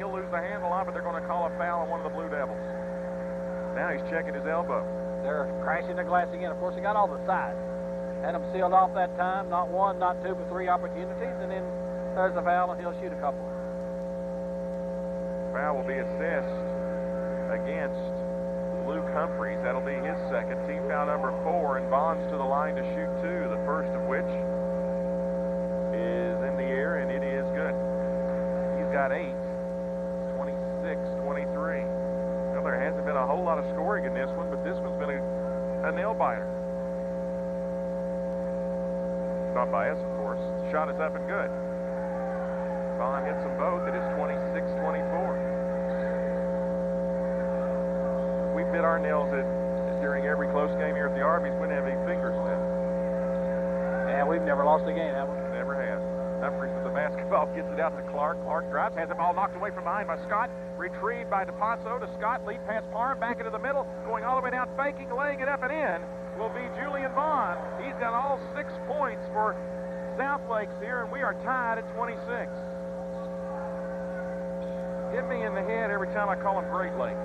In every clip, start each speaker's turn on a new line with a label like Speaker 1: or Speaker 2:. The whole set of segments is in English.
Speaker 1: He'll lose the handle on, but they're going to call a foul on one of the Blue Devils. Now he's checking his elbow.
Speaker 2: They're crashing the glass again. Of course, they got all the sides. Had them sealed off that time. Not one, not two, but three opportunities. And then there's a foul, and he'll shoot a couple.
Speaker 1: Foul will be assessed against Luke Humphreys. That'll be his second. Team foul number 4, and Vaughn's to the line to shoot 2, the first of which is in the air, and it is good. He's got 8, 26-23. Well, there hasn't been a whole lot of scoring in this one, but this one's been a nail-biter. Not by us, of course. The shot is up and good. Vaughn hits them both. It is 26-24. We bit our nails during every close game here at the Arby's. We didn't have any fingers left.
Speaker 2: Yeah, we've never lost a game, have we?
Speaker 1: Never have. Humphreys with the basketball gets it out to Clark. Clark drives, has the ball knocked away from behind by Scott. Retrieved by DePasso to Scott. Lead pass Parham back into the middle. Going all the way down, faking, laying it up and in will be Julian Vaughn. He's got all 6 points for South Lakes here, and we are tied at 26. Hit me in the head every time I call him Great Lakes.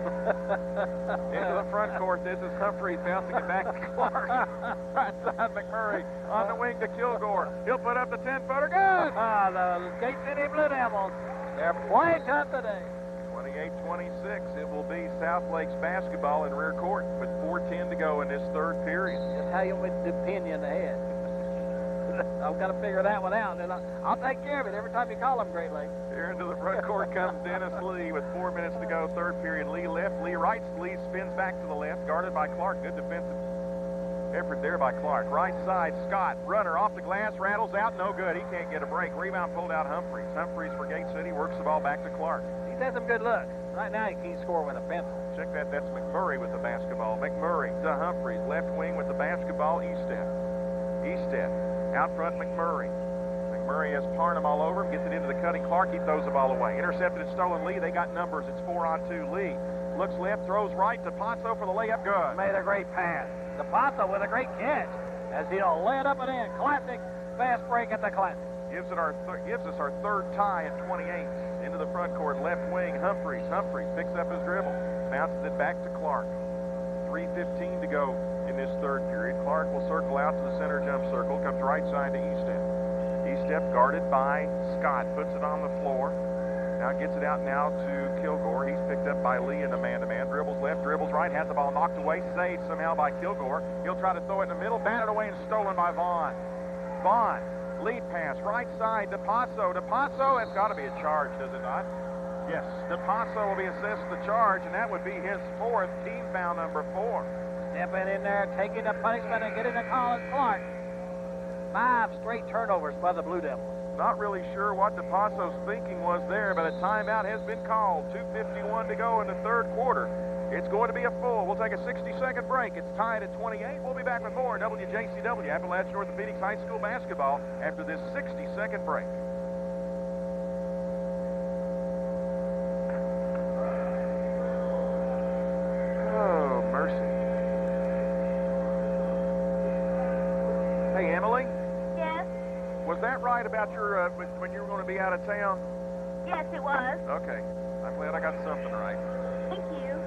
Speaker 1: Into the front court. This is Humphreys bouncing it back to Clark. Right side McMurray on the wing to Kilgore. He'll put up the 10-footer. Good!
Speaker 2: The Gate City Blue Devils. They're playing tough today.
Speaker 1: 28-26. It will be South Lakes basketball in rear court with 4:10 to go in this third period.
Speaker 2: Just how you want me to pin you in the head. I've got to figure that one out, and I'll take care of it every time you call them Great Lakes.
Speaker 1: Here into the front court comes Dennis Lee with 4 minutes to go, third period. Lee left, Lee right. Lee spins back to the left, guarded by Clark. Good defensive effort there by Clark. Right side, Scott, runner off the glass, rattles out, no good. He can't get a break. Rebound pulled out Humphreys. Humphreys for Gate City, works the ball back to Clark.
Speaker 2: He's had some good luck. Right now he can't score with a pencil.
Speaker 1: Check that, that's McMurray with the basketball. McMurray to Humphreys, left wing with the basketball, Eastep. Eastep, out front McMurray. McMurray has Parham all over him, gets it into the cutting Clark, he throws the ball away. Intercepted and stolen Lee, they got numbers, it's 4-on-2. Lee looks left, throws right to Ponzo for the layup, good.
Speaker 2: Made a great pass. DePasso with a great catch as he'll lay it up and in. Classic fast break at the Classic.
Speaker 1: Gives us our third tie at 28. Into the front court, left wing, Humphreys. Humphreys picks up his dribble, bounces it back to Clark. 3:15 to go in this third period. Clark will circle out to the center jump circle, comes right side to Eastep. Eastep guarded by Scott, puts it on the floor. Now gets it out now to Kilgore. He's picked up by Lee in the man-to-man. Dribbles left, dribbles right, has the ball knocked away, saved somehow by Kilgore. He'll try to throw it in the middle, batted away and stolen by Vaughn. Vaughn, lead pass, right side, DePasso. DePasso, it's got to be a charge, does it not? Yes, DePasso will be assessed the charge, and that would be his 4th, team foul number 4.
Speaker 2: Stepping in there, taking the punishment and getting a call at Clark. 5 straight turnovers by the Blue Devils.
Speaker 1: Not really sure what DePasso's thinking was there, but a timeout has been called. 2:51 to go in the third quarter. It's going to be a full. We'll take a 60-second break. It's tied at 28. We'll be back with more WJCW Appalachian Orthopedics High School basketball after this 60-second break. Oh, mercy. Hey, Emily?
Speaker 3: Yes?
Speaker 1: Was that right about your, when you were going to be out of town?
Speaker 3: Yes, it was.
Speaker 1: Okay. I'm glad I got something right.
Speaker 3: Thank you.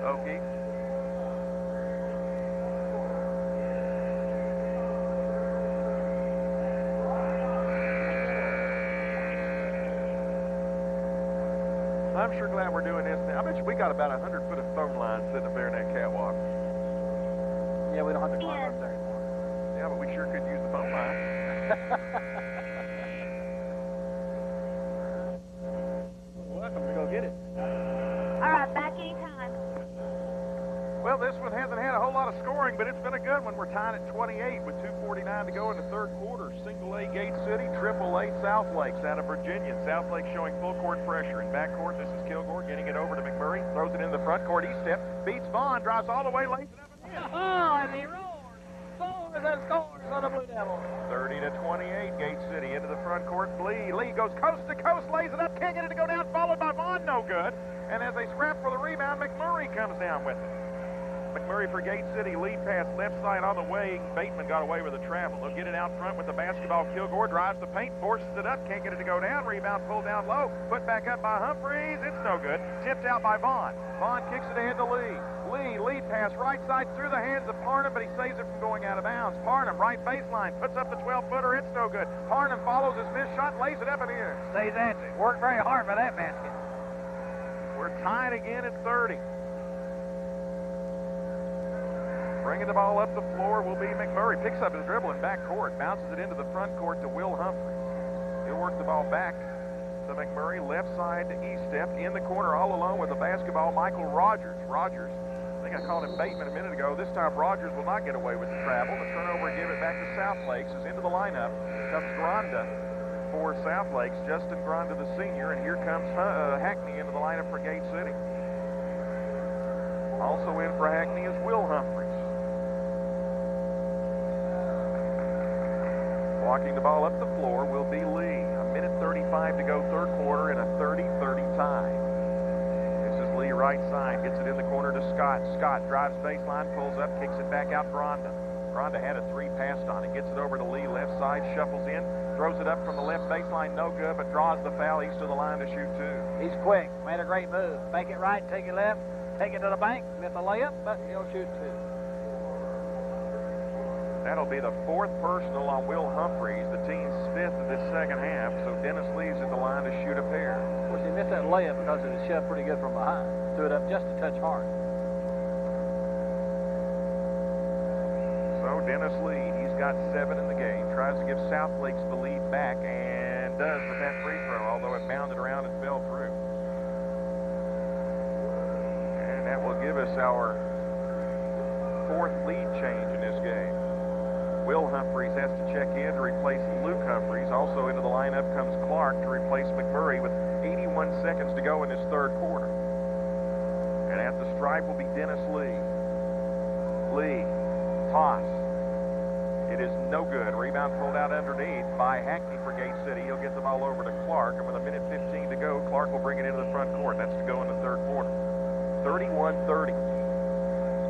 Speaker 1: Okay. I'm sure glad we're doing this now. I bet you we got about 100 foot of phone line sitting up there in that catwalk.
Speaker 2: Yeah, we don't have to climb up there anymore.
Speaker 1: Yeah, but we sure could use the phone line.
Speaker 2: Welcome to go get it.
Speaker 3: All right, back anytime.
Speaker 1: Well, this one hasn't had a whole lot of scoring, but it's been a good one. We're tied at 28 with 2:49 to go in the third quarter. Single A Gate City, triple A South Lakes out of Virginia. South Lakes showing full court pressure. In backcourt, this is Kilgore getting it over to McMurray. Throws it in the front court. Eastep beats Vaughn, drives all the way, lays it up and in.
Speaker 2: Oh, and he roars. So is and scores for the Blue Devils.
Speaker 1: 30-28, Gate City into the front court. Lee goes coast to coast, lays it up, can't get it to go down, followed by Vaughn, no good. And as they scrap for the rebound, McMurray comes down with it. McMurray for Gate City, lead pass left side on the way. Bateman got away with the travel. They'll get it out front with the basketball. Kilgore drives the paint, forces it up, can't get it to go down. Rebound pulled down low, put back up by Humphreys. It's no good. Tipped out by Vaughn. Vaughn kicks it ahead to Lee. Lee, lead pass right side through the hands of Parnham, but he saves it from going out of bounds. Parnham, right baseline, puts up the 12-footer. It's no good. Parnham follows his missed shot, lays it up and in.
Speaker 2: Stays at it. Worked very hard for that basket.
Speaker 1: We're tied again at 30. Bringing the ball up the floor will be McMurray. Picks up his dribble in back court. Bounces it into the front court to Will Humphreys. He'll work the ball back to McMurray. Left side to E-step. In the corner all alone with the basketball, Michael Rogers. Rogers, I think I called him Bateman a minute ago. This time Rogers will not get away with the travel. The turnover and give it back to South Lakes. Is into the lineup. Comes Granda for South Lakes. Justin Granda, the senior. And here comes Hackney into the lineup for Gate City. Also in for Hackney is Will Humphreys. Walking the ball up the floor will be Lee. A minute 35 to go, third quarter, in a 30-30 tie. This is Lee right side, gets it in the corner to Scott. Scott drives baseline, pulls up, kicks it back out Granda. Granda had a three passed on it, gets it over to Lee, left side, shuffles in, throws it up from the left baseline, no good, but draws the foul. He's to the line to shoot two.
Speaker 2: He's quick, made a great move. Make it right, take it left, take it to the bank, miss a layup, but he'll shoot two.
Speaker 1: That'll be the fourth personal on Will Humphreys, the team's fifth of this second half, so Dennis Lee's at the line to shoot a pair.
Speaker 2: Of course, he missed that layup because it was shoved pretty good from behind. Threw it up just a touch hard.
Speaker 1: So Dennis Lee, he's got 7 in the game, tries to give South Lakes the lead back, and does with that free throw, although it bounded around and fell through. And that will give us our fourth lead change in this game. Will Humphreys has to check in to replace Luke Humphreys. Also into the lineup comes Clark to replace McMurray with 81 seconds to go in this third quarter. And at the stripe will be Dennis Lee. Lee, toss. It is no good. Rebound pulled out underneath by Hackney for Gate City. He'll get the ball over to Clark, and with a minute 15 to go, Clark will bring it into the front court. That's to go in the third quarter. 31-30.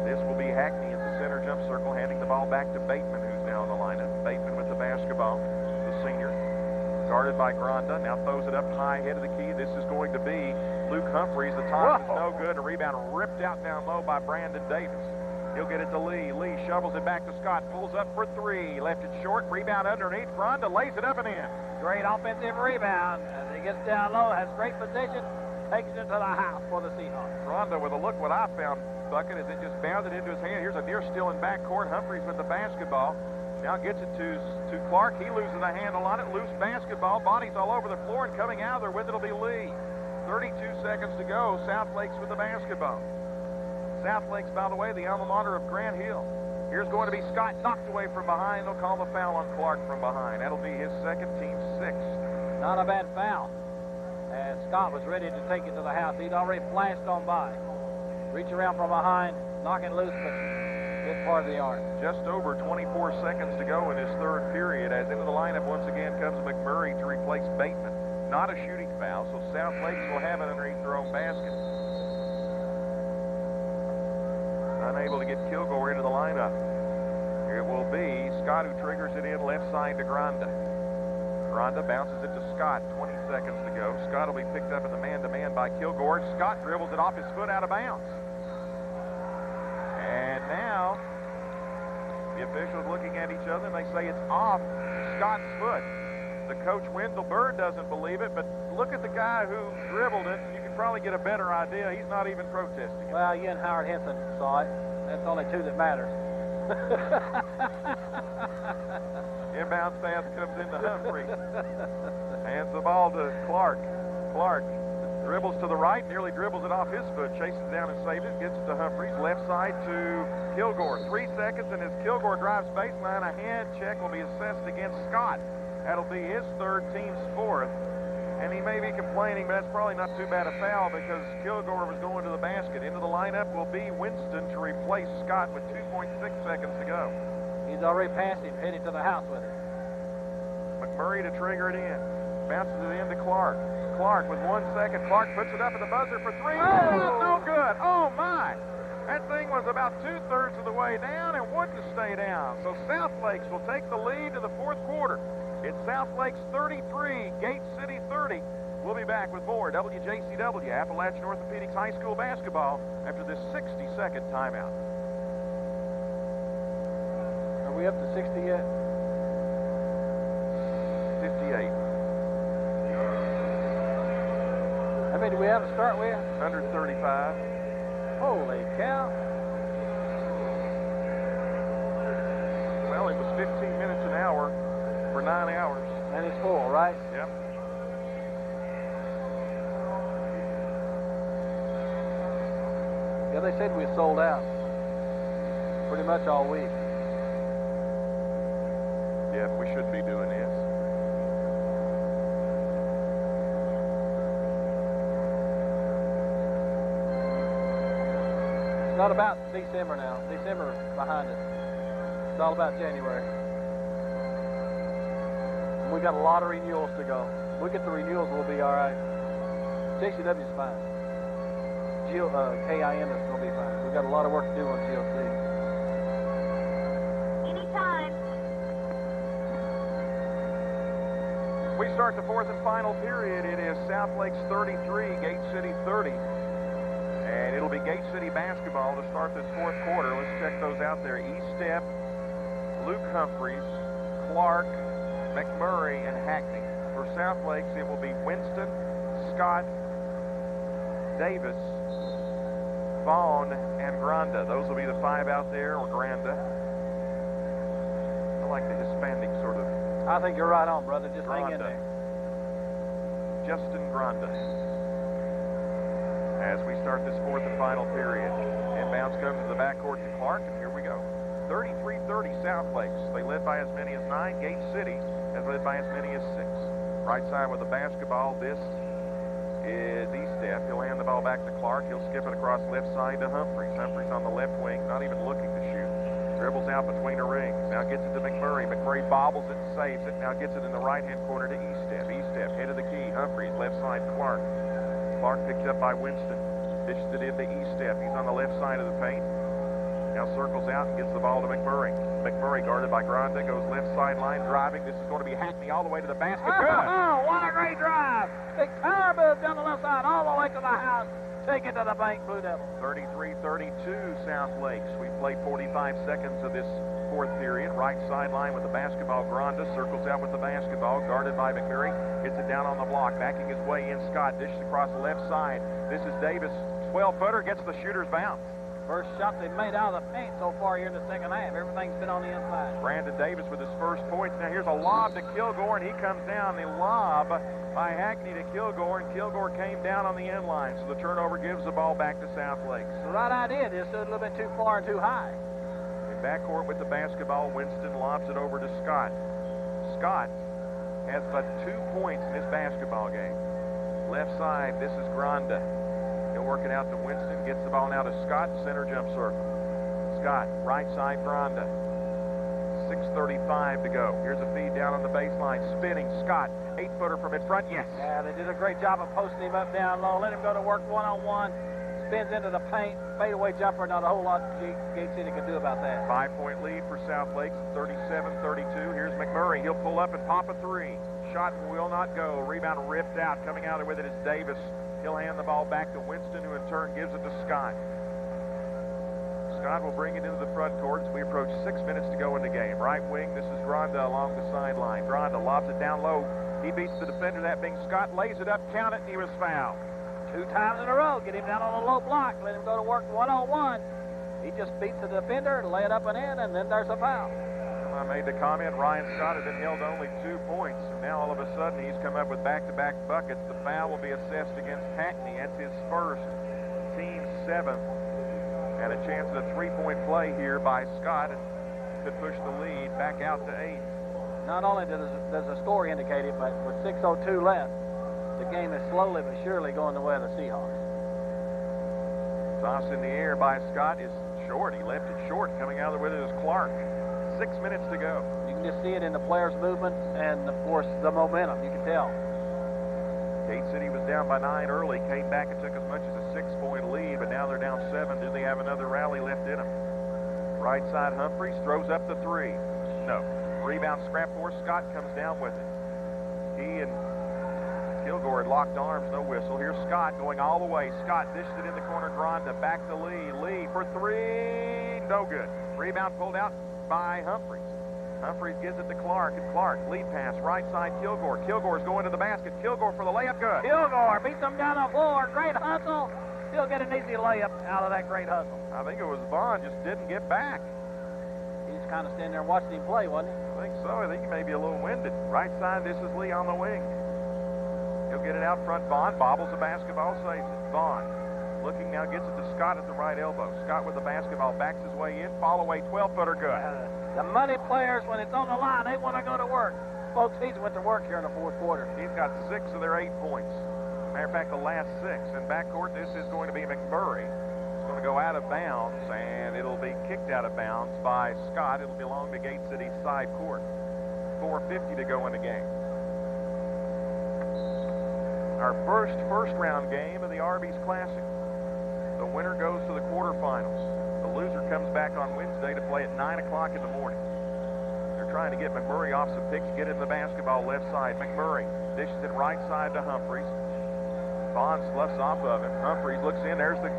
Speaker 1: This will be Hackney at the center jump circle, handing the ball back to Bateman, who's now in the lineup. Bateman with the basketball, the senior. Guarded by Granda, now throws it up high, head of the key. This is going to be Luke Humphreys. The toss is no good. A rebound ripped out down low by Brandon Davis. He'll get it to Lee. Lee shovels it back to Scott. Pulls up for three. Left it short. Rebound underneath. Granda lays it up and in.
Speaker 2: Great offensive rebound. As he gets down low, has great position. Takes it into the house for the Seahawks.
Speaker 1: Granda with a look what I found, bucket, as it just bounded into his hand. Here's a near steal in backcourt. Humphreys with the basketball. Now gets it to Clark. He loses a handle on it. Loose basketball. Bodies all over the floor, and coming out of there with it will be Lee. 32 seconds to go. South Lakes with the basketball. South Lakes, by the way, the alma mater of Grant Hill. Here's going to be Scott, knocked away from behind. They'll call the foul on Clark from behind. That'll be his second, team sixth.
Speaker 2: Not a bad foul. And Scott was ready to take it to the house. He'd already flashed on by. Reach around from behind, knock it loose, but hit part of the arm.
Speaker 1: Just over 24 seconds to go in his third period. As into the lineup once again comes McMurray to replace Bateman. Not a shooting foul, so South Lakes will have it underneath their own basket. Unable to get Kilgore into the lineup. It will be Scott who triggers it in left side to Granda. Granda bounces it to Scott. 20 seconds to go. Scott will be picked up in the man-to-man by Kilgore. Scott dribbles it off his foot out of bounds. And now the officials looking at each other, and they say it's off Scott's foot. The coach, Wendell Bird, doesn't believe it, but look at the guy who dribbled it. You can probably get a better idea. He's not even protesting it.
Speaker 2: Well, you and Howard Henson saw it. That's the only two that matter.
Speaker 1: Inbounds pass comes into Humphreys. Hands the ball to Clark. Clark dribbles to the right, nearly dribbles it off his foot, chases down and saves it, gets it to Humphreys. Left side to Kilgore. 3 seconds, and as Kilgore drives baseline, a hand check will be assessed against Scott. That'll be his third, team's fourth. And he may be complaining, but that's probably not too bad a foul because Kilgore was going to the basket. Into the lineup will be Winston to replace Scott with 2.6 seconds to go.
Speaker 2: He's already passed him, headed to the house with it.
Speaker 1: McMurray to trigger it in. Bounces it in to Clark. Clark with 1 second. Clark puts it up at the buzzer for three. Oh, no good. Oh, my. That thing was about 2/3 of the way down and wouldn't stay down. So South Lakes will take the lead to the fourth quarter. It's South Lakes 33, Gate City 30. We'll be back with more WJCW Appalachian Orthopedics High School basketball after this 60-second timeout.
Speaker 2: Are we up to 60 yet?
Speaker 1: 58.
Speaker 2: How many do we have to start with?
Speaker 1: 135.
Speaker 2: Holy cow.
Speaker 1: Well, it was 15 minutes an hour for 9 hours.
Speaker 2: And it's full, right?
Speaker 1: Yep.
Speaker 2: Yeah, they said we sold out pretty much all week.
Speaker 1: Yeah, we should be doing this.
Speaker 2: It's not about December now. December behind us. It's all about January. And we got a lot of renewals to go. We get the renewals, we'll be all right. JCW's fine. KIM is going to be fine. We've got a lot of work to do on GLC.
Speaker 3: Anytime.
Speaker 1: We start the fourth and final period. It is South Lakes 33, Gate City 30. And it'll be Gate City basketball to start this fourth quarter. Let's check those out there. Estep, Luke Humphreys, Clark, McMurray, and Hackney. For South Lakes, it will be Winston, Scott, Davis, Vaughn, and Granda. Those will be the five out there, or Granda. I like the Hispanic sort of.
Speaker 2: I think you're right on, brother. Just hang in
Speaker 1: Granda.
Speaker 2: there.
Speaker 1: Justin Granda. As we start this fourth and final period. Inbounds comes to the backcourt to Clark, and here we go. 33-30 South Lakes. They led by as many as 9. Gate City has led by as many as 6. Right side with the basketball. This is Estep. He'll hand the ball back to Clark. He'll skip it across left side to Humphreys. Humphreys on the left wing, not even looking to shoot. Dribbles out between the rings. Now gets it to McMurray. McMurray bobbles it, saves it. Now gets it in the right-hand corner to Estep. Estep, head of the key. Humphreys, left side, Clark. Clark picked up by Winston. Dishes it into Estep. He's on the left side of the paint. Now circles out and gets the ball to McMurray. McMurray guarded by Granda, goes left sideline, driving. This is going to be Hackney all the way to the basket. Good.
Speaker 2: Oh, what a great drive. Big power move down the left side, all the way to the house. Take it to the bank, Blue Devils.
Speaker 1: 33-32 South Lakes. We played 45 seconds of this fourth period. Right sideline with the basketball. Granda circles out with the basketball, guarded by McMurray. Gets it down on the block, backing his way in. Scott dishes across the left side. This is Davis. 12-footer, gets the shooter's bounce.
Speaker 2: First shot they've made out of the paint so far here in the second half. Everything's been on the inside.
Speaker 1: Brandon Davis with his first points. Now here's a lob to Kilgore, and he comes down. The lob by Hackney to Kilgore, and Kilgore came down on the end line. So the turnover gives the ball back to South Lakes.
Speaker 2: The right idea, just stood a little bit too far and too high.
Speaker 1: In backcourt with the basketball, Winston lobs it over to Scott. Scott has but 2 points in this basketball game. Left side, this is Granda. He'll work it out to Winston, gets the ball now to Scott, center jump circle. Scott, right side, Granda. 6:35 to go. Here's a feed down on the baseline, spinning. Scott, 8-footer from in front, yes.
Speaker 2: Yeah, they did a great job of posting him up down low. Let him go to work one-on-one. Spins into the paint, fadeaway jumper. Not a whole lot Gate City can do about that.
Speaker 1: 5-point lead for South Lakes, 37-32. Here's McMurray. He'll pull up and pop a 3. Shot will not go. Rebound ripped out. Coming out with it is Davis. He'll hand the ball back to Winston, who in turn gives it to Scott. Scott will bring it into the front court as we approach 6 minutes to go in the game. Right wing, this is Granda along the sideline. Granda lobs it down low. He beats the defender, that being Scott, lays it up, count it, and he was fouled.
Speaker 2: 2 times in a row. Get him down on a low block. Let him go to work one-on-one. He just beats the defender, lay it up and in, and then there's a foul.
Speaker 1: I made the comment, Ryan Scott had been held to only 2 points, and now all of a sudden he's come up with back-to-back buckets. The foul will be assessed against Hackney. That's his first, team 7th, and a chance at a 3-point play here by Scott to push the lead back out to 8.
Speaker 2: Not only does the score indicate it, but with 6:02 left, the game is slowly but surely going the way of the Seahawks.
Speaker 1: Toss in the air by Scott is short. He left it short. Coming out of it is Clark. 6 minutes to go.
Speaker 2: You can just see it in the players' movement and, of course, the momentum. You can tell.
Speaker 1: Gate City was down by 9 early, came back and took as much as a 6-point lead, but now they're down 7. Do they have another rally left in them? Right side, Humphreys throws up the 3. No. Rebound scrap for Scott, comes down with it. He and Kilgore had locked arms, no whistle. Here's Scott going all the way. Scott dished it in the corner, Granda back to Lee. Lee for 3, no good. Rebound pulled out by Humphreys. Humphreys gives it to Clark, and Clark, lead pass, right side, Kilgore. Kilgore's going to the basket. Kilgore for the layup, good.
Speaker 2: Kilgore beats them down the floor. Great hustle. He'll get an easy layup out of that great hustle.
Speaker 1: I think it was Vaughn, just didn't get back.
Speaker 2: He's kind of standing there watching him play, wasn't he?
Speaker 1: I think so. I think he may be a little winded. Right side, this is Lee on the wing. He'll get it out front. Vaughn bobbles the basketball, saves it. Vaughn looking now, gets it to Scott at the right elbow. Scott with the basketball, backs his way in. Fall away, 12-footer, good.
Speaker 2: The money players, when it's on the line, they want to go to work. Folks, he's went to work here in the fourth quarter.
Speaker 1: He's got 6 of their 8 points. Matter of fact, the last 6. In backcourt, this is going to be McMurray. It's going to go out of bounds, and it'll be kicked out of bounds by Scott. It'll belong to Gate City's side court. 4:50 to go in the game. Our first-round game of the Arby's Classic. The winner goes to the quarterfinals. The loser comes back on Wednesday to play at 9 o'clock in the morning. They're trying to get McMurray off some picks, get in the basketball left side. McMurray dishes it right side to Humphreys. Vaughn sloughs off of him. Humphreys looks in. There's the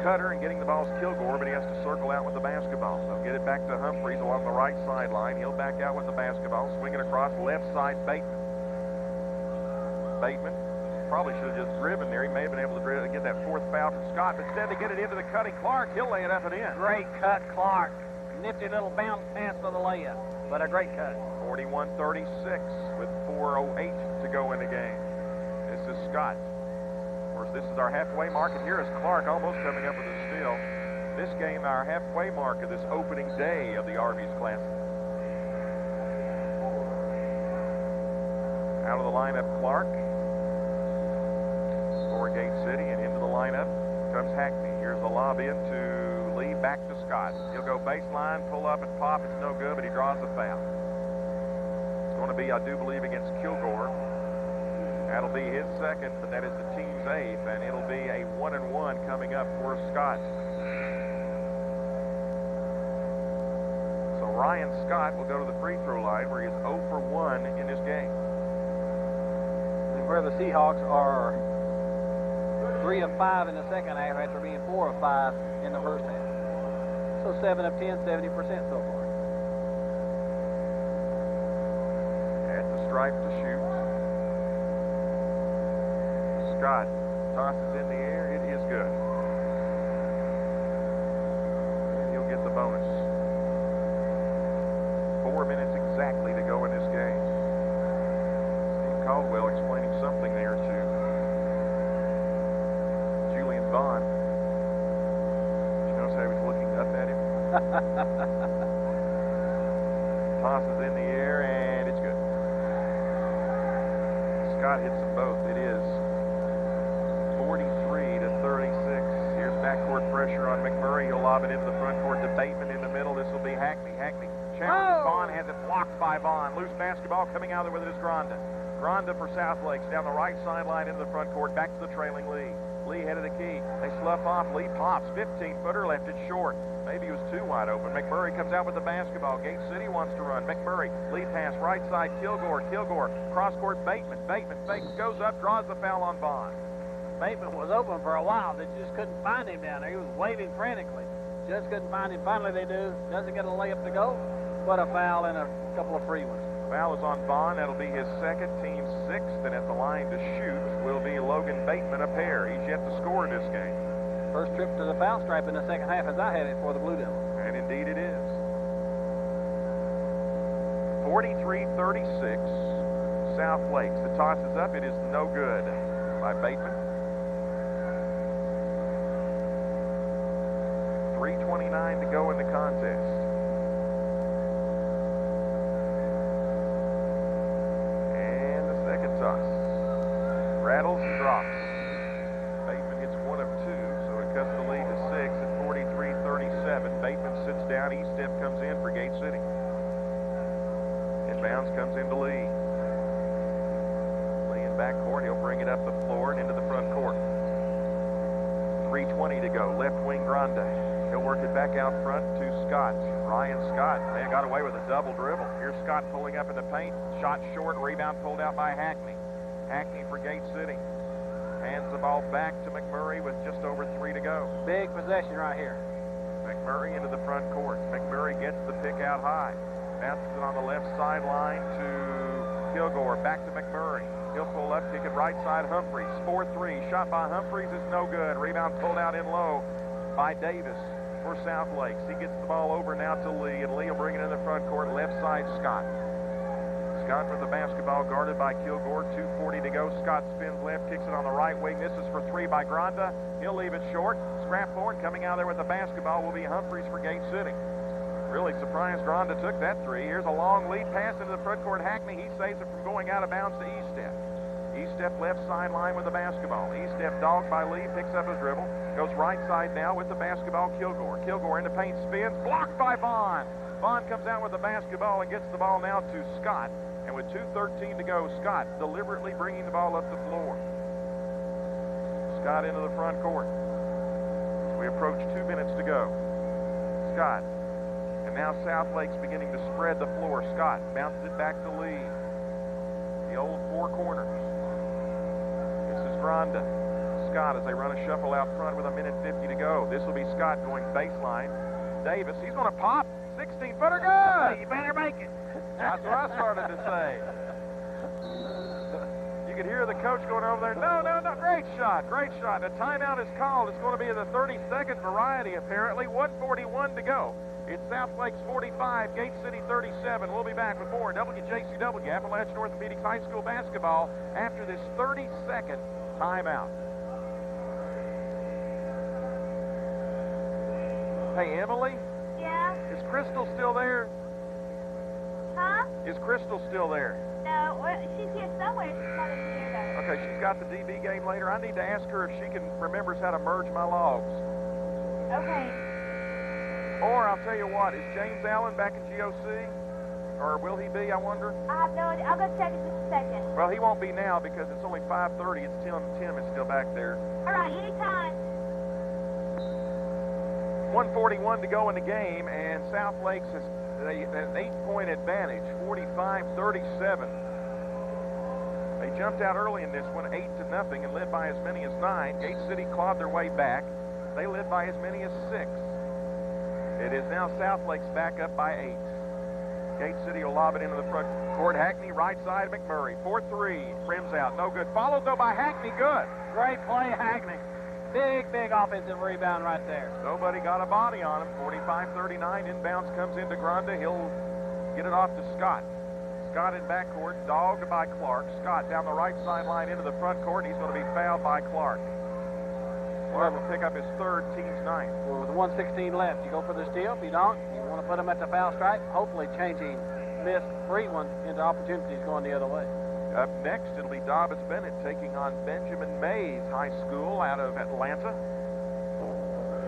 Speaker 1: cutter, and getting the ball is Kilgore, but he has to circle out with the basketball. They'll get it back to Humphreys along the right sideline. He'll back out with the basketball, swing it across left side, Bateman. Bateman probably should have just driven there. He may have been able to get that 4th foul from Scott, but instead to get it into the cutting Clark, he'll lay it up and in.
Speaker 2: Great cut, Clark. Nifty little bounce pass for the layup, but a great cut.
Speaker 1: 41-36 with 4:08 to go in the game. This is Scott. Of course, this is our halfway mark, and here is Clark almost coming up with a steal. This game, our halfway mark of this opening day of the Arby's Classic. Out of the lineup, Clark for Gate City, and into the lineup comes Hackney. Here's the lob into Lee, back to Scott. He'll go baseline, pull up and pop. It's no good, but he draws the foul. It's going to be, I do believe, against Kilgore. That'll be his 2nd, but that is the team's 8th, and it'll be a 1-and-1 coming up for Scott. So Ryan Scott will go to the free throw line, where he is 0 for 1 in this game.
Speaker 2: And where the Seahawks are 3 of 5 in the second half after being 4 of 5 in the first half. So 7 of 10, 70% so far.
Speaker 1: At the stripe to shoot. Scott tosses in the air. It is good. And he'll get the bonus. 4 minutes exactly to go in this game. Steve Caldwell explaining something there to Julian Vaughn. You notice how he was looking up at him? Tosses in the air, and it's good. Scott hits them both. It is 43-36. Here's backcourt pressure on McMurray. He'll lob it into the front court to Bateman in the middle. This will be Hackney. Hackney challenges Vaughn, has it blocked by Vaughn. Loose basketball coming out there with it is Granda. Granda for South Lakes down the right sideline into the front court, back to the trailing Lee. Lee head of the key. They slough off. Lee pops. 15-footer left it short. Maybe he was too wide open. McMurray comes out with the basketball. Gate City wants to run. McMurray, lead pass, right side, Kilgore. Kilgore, cross-court, Bateman. Bateman fakes, goes up, draws the foul on Vaughn.
Speaker 2: Bateman was open for a while. They just couldn't find him down there. He was waving frantically. Just couldn't find him. Finally they do. Doesn't get a layup to go, but a foul and a couple of free ones.
Speaker 1: Foul is on Vaughn. That'll be his 2nd, team 6th, and at the line to shoot will be Logan Bateman, a pair. He's yet to score in this game.
Speaker 2: First trip to the foul stripe in the second half as I had it for the Blue Devils.
Speaker 1: And indeed it is. 43-36, South Lakes. The toss is up. It is no good by Bateman. 3:29 to go in the contest. And the second toss. Rattles and drops. Bateman hits 1 of 2, so it cuts the lead to 6 at 43-37. Bateman sits down. Estep comes in for Gate City. Bounce comes into Lee. Lee in backcourt. He'll bring it up the floor and into the front court. 3:20 to go. Left wing Granda. He'll work it back out front to Scott. Ryan Scott. Man, got away with a double dribble. Here's Scott pulling up in the paint. Shot short. Rebound pulled out by Hackney. Hackney for Gate City. Hands the ball back to McMurray with just over 3 to go.
Speaker 2: Big possession right here.
Speaker 1: McMurray into the front court. McMurray gets the pick out high. Bounces it on the left sideline to Kilgore. Back to McMurray. He'll pull up, kick it right side. Humphreys. 4-3. Shot by Humphreys is no good. Rebound pulled out in low by Davis for South Lakes. He gets the ball over now to Lee, and Lee will bring it in the front court. Left side, Scott. Scott with the basketball, guarded by Kilgore. 2:40 to go. Scott spins left, kicks it on the right wing. This is for 3 by Granda. He'll leave it short. Scrapthorne coming out there with the basketball will be Humphreys for Gate City. Really surprised Granda took that 3. Here's a long lead pass into the front court. Hackney, he saves it from going out of bounds to Estep. Estep left sideline with the basketball. Estep dogged by Lee, picks up his dribble. Goes right side now with the basketball, Kilgore. Kilgore into paint, spins, blocked by Vaughn. Vaughn comes out with the basketball and gets the ball now to Scott. And with 2:13 to go, Scott deliberately bringing the ball up the floor. Scott into the front court. We approach 2 minutes to go. Scott. And now South Lake's beginning to spread the floor. Scott bounces it back to Lee. The old 4 corners. This is Granda. Scott as they run a shuffle out front with 1:50 to go. This will be Scott going baseline. Davis, he's going to pop. 16-footer good.
Speaker 2: You better make it.
Speaker 1: That's what I started to say. You could hear the coach going over there. No. Great shot. The timeout is called. It's going to be the 32nd variety, apparently. 1:41 to go. It's South Lakes 45, Gate City 37. We'll be back with more WJCW, Appalachian Orthopedics High School basketball after this 30-second timeout. Hey, Emily?
Speaker 3: Yeah?
Speaker 1: Is Crystal still there?
Speaker 3: Huh?
Speaker 1: Is Crystal still there?
Speaker 3: No, well, she's here somewhere. She's not in here, though.
Speaker 1: Okay, she's got the DB game later. I need to ask her if she remembers how to merge my logs.
Speaker 3: Okay.
Speaker 1: Or I'll tell you what, is James Allen back in GOC? Or will he be, I wonder?
Speaker 3: I have no idea. I'll go check in just a second.
Speaker 1: Well, he won't be now because it's only 5:30. It's Tim is still back there.
Speaker 3: All right, anytime.
Speaker 1: 1:41 to go in the game, and South Lakes has an 8-point advantage, 45-37. They jumped out early in this one, 8-0, and led by as many as 9. Gate City clawed their way back. They led by as many as 6. It is now South Lakes back up by 8. Gate City will lob it into the front court. Hackney, right side, McMurray. 4-3, rims out, no good. Followed, though, by Hackney, good.
Speaker 2: Great play, Hackney. Big offensive rebound right there.
Speaker 1: Nobody got a body on him. 45-39, inbounds comes into Granda. He'll get it off to Scott. Scott in backcourt, dogged by Clark. Scott down the right sideline into the front court, and he's going to be fouled by Clark. Clark will pick up his 3rd, team's 9th.
Speaker 2: Well, with 1:16 left, you go for the steal. If you don't, you want to put him at the foul stripe, hopefully changing missed free ones into opportunities going the other way.
Speaker 1: Up next, it'll be Dobbs Bennett taking on Benjamin Mays High School out of Atlanta.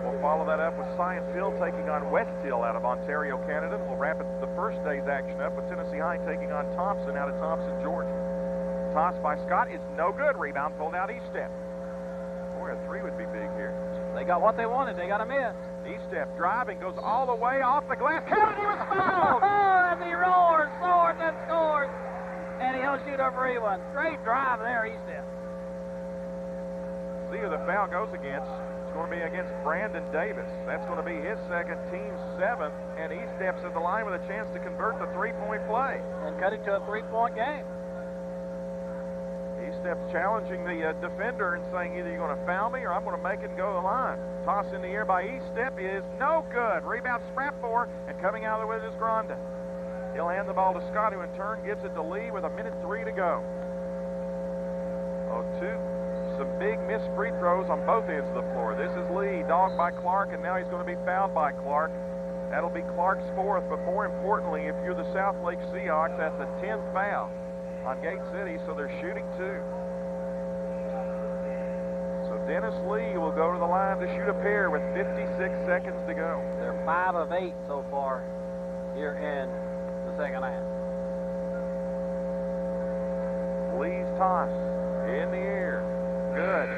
Speaker 1: We'll follow that up with Science Hill taking on West Hill out of Ontario, Canada. We'll wrap it the first day's action up with Tennessee High taking on Thompson out of Thompson, Georgia. Toss by Scott is no good. Rebound pulled out Estep. Boy, a 3 would be big here.
Speaker 2: They got what they wanted. They got a miss.
Speaker 1: Estep driving, goes all the way off the glass. Kennedy was fouled!
Speaker 2: And he roars, soars, and scores. And he'll shoot a free one. Great drive there, Estep.
Speaker 1: See who the foul goes against. It's going to be against Brandon Davis. That's going to be his 2nd, team's 7th, and Estep's at the line with a chance to convert the 3-point play.
Speaker 2: And cut it to a 3-point game.
Speaker 1: Estep's challenging the defender and saying either you're going to foul me or I'm going to make it and go to the line. Toss in the air by Estep is no good. Rebound Scrapthorne, and coming out of the way is Granda. He'll hand the ball to Scott, who in turn gives it to Lee with 1:03 to go. Some big missed free throws on both ends of the floor. This is Lee, dogged by Clark, and now he's going to be fouled by Clark. That'll be Clark's 4th, but more importantly, if you're the South Lake Seahawks, that's the 10th foul on Gate City, so they're shooting 2. So Dennis Lee will go to the line to shoot a pair with 56 seconds to go.
Speaker 2: They're 5 of 8 so far here in the second half.
Speaker 1: Lee's toss in the air. Good.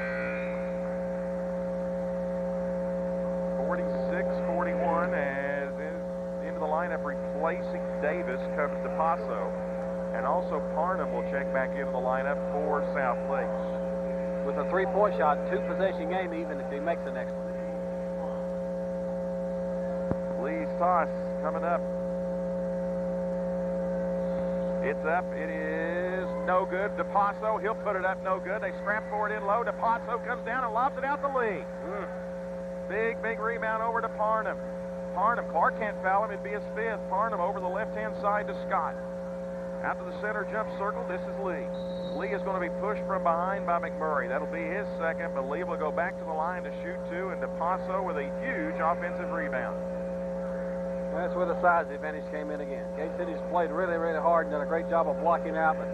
Speaker 1: 46-41 as into the lineup replacing Davis comes DePasso. And also Parnham will check back into the lineup for South Lakes.
Speaker 2: With a 3-point shot, 2-possession game even if he makes the next one.
Speaker 1: Lee's toss coming up. It's up. It is no good. DePasso, he'll put it up no good. They scrap for it in low. DePasso comes down and lobs it out to Lee. Big rebound over to Parnham. Clark can't foul him. It'd be his 5th. Parnham over the left-hand side to Scott. Out to the center jump circle. This is Lee. Lee is going to be pushed from behind by McMurray. That'll be his 2nd, but Lee will go back to the line to shoot 2, and DePasso with a huge offensive rebound.
Speaker 2: That's where the size advantage came in again. Gate City's played really, really hard and done a great job of blocking out, but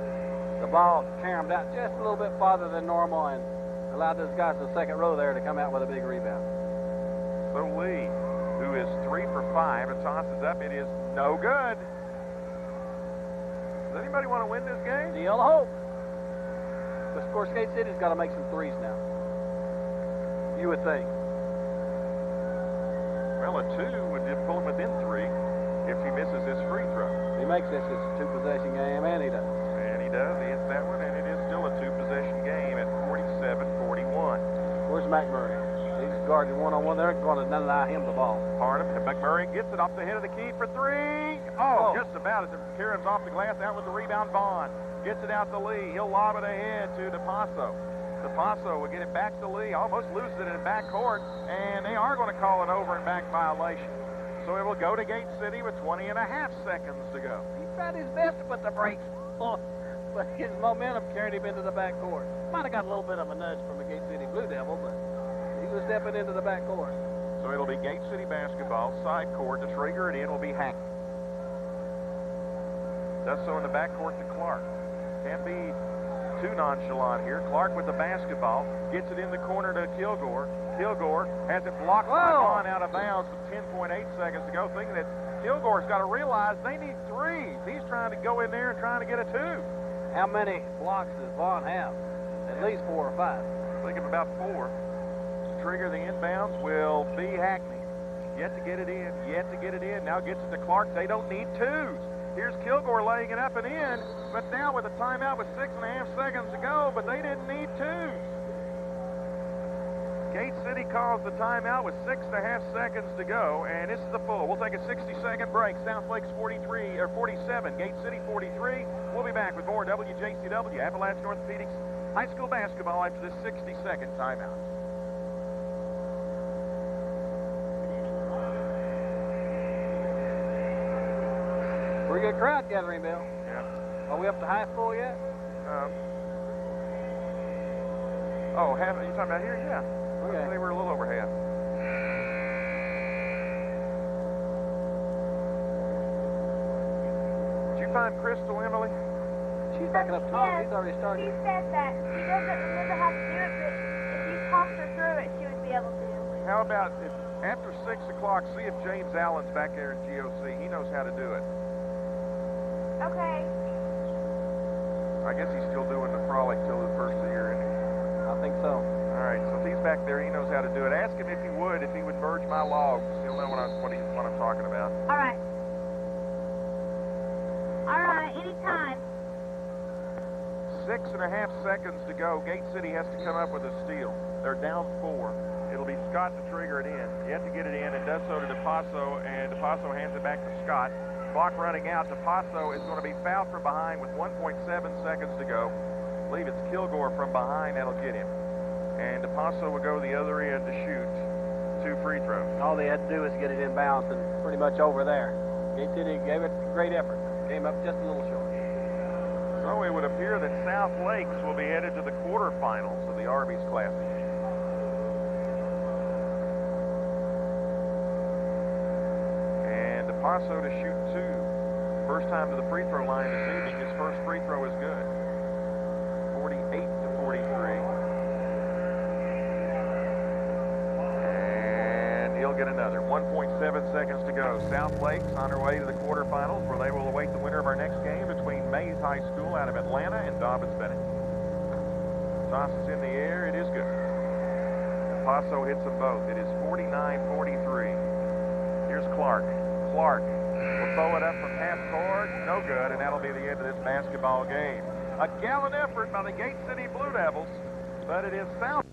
Speaker 2: the ball caromed out just a little bit farther than normal and allowed those guys in the second row there to come out with a big rebound.
Speaker 1: So Lee, who is 3 for 5, and tosses up. It is no good. Does anybody want to win this game?
Speaker 2: The Yellow Hope. But of course, Gate City's got to make some threes now. You would think.
Speaker 1: Well, a 2 would just pull him within 3 if he misses his free throw.
Speaker 2: He makes this his 2-possession game, and he does.
Speaker 1: And he does. He hits that one, and it is still a 2-possession game at 47-41.
Speaker 2: Where's McMurray? He's guarding one-on-one. They're going to deny him the ball.
Speaker 1: Parnham, and McMurray gets it off the head of the key for 3. Oh, just about as it caroms off the glass. That was the rebound. Vaughn gets it out to Lee. He'll lob it ahead to DePasso. DePasso will get it back to Lee. Almost loses it in backcourt, and they are going to call it over and back violation. So it will go to Gate City with 20.5 seconds to go.
Speaker 2: He tried his best to put the brakes on, but his momentum carried him into the backcourt. Might have got a little bit of a nudge from the Gate City Blue Devil, but he was stepping into the backcourt.
Speaker 1: So it'll be Gate City basketball, side court. To trigger it in will be Hackney. Does so in the backcourt to Clark. Can't be too nonchalant here. Clark with the basketball, gets it in the corner to Kilgore. Kilgore has it blocked by Vaughn out of bounds with 10.8 seconds to go, thinking that Kilgore's got to realize they need 3s. He's trying to go in there and trying to get a 2.
Speaker 2: How many blocks does Vaughn have? At least 4 or 5.
Speaker 1: I think of about 4. Trigger the inbounds will be Hackney. Yet to get it in, yet to get it in. Now gets it to Clark. They don't need 2s. Here's Kilgore laying it up and in, but now with a timeout with 6.5 seconds to go, but they didn't need 2s. Gate City calls the timeout with 6.5 seconds to go, and this is the full. We'll take a 60-second break. South Lakes 47, Gate City 43. We'll be back with more WJCW Appalachian Orthopedics High School basketball after this 60-second timeout.
Speaker 2: Pretty good crowd gathering, Bill.
Speaker 1: Yeah.
Speaker 2: Are we up to high school yet?
Speaker 1: Half, you talking about here? Yeah.
Speaker 2: Okay.
Speaker 1: They were a little over half. Did you find Crystal, Emily?
Speaker 2: She's backing up Tom. He's already started.
Speaker 3: She said that she doesn't remember how to do it, but if you talked her through it, she would be able to.
Speaker 1: How about if after 6 o'clock, see if James Allen's back there in GOC. He knows how to do it.
Speaker 3: Okay.
Speaker 1: I guess he's still doing the frolic till the first of the year, isn't he?
Speaker 2: I think so.
Speaker 1: All right, so if he's back there, he knows how to do it. Ask him if he would merge my logs. He'll know what I'm talking about.
Speaker 3: All right. All right, anytime.
Speaker 1: 6.5 seconds to go. Gate City has to come up with a steal. They're down 4. It'll be Scott to trigger it in. You have to get it in, and does so to DePasso, and DePasso hands it back to Scott. Clock running out. DePasso is going to be fouled from behind with 1.7 seconds to go. I believe it's Kilgore from behind that'll get him. And DePasso will go the other end to shoot 2 free throws.
Speaker 2: All they had to do was get it in bounds and pretty much over there. Gate City gave it great effort. Came up just a little short.
Speaker 1: So it would appear that South Lakes will be headed to the quarterfinals of the Arby's Classic. And DePasso to shoot 2. First time to the free throw line this evening. His first free throw is good. 48-43. And he'll get another. 1.7 seconds to go. South Lakes on their way to the quarterfinals, where they will await the winner of our next game between Mays High School out of Atlanta, and Dobbins Bennett. Toss is in the air. It is good. Paso hits them both. It is 49-43. Here's Clark. Clark will throw it up from half court. No good, and that'll be the end of this basketball game. A gallant effort by the Gate City Blue Devils, but it is South.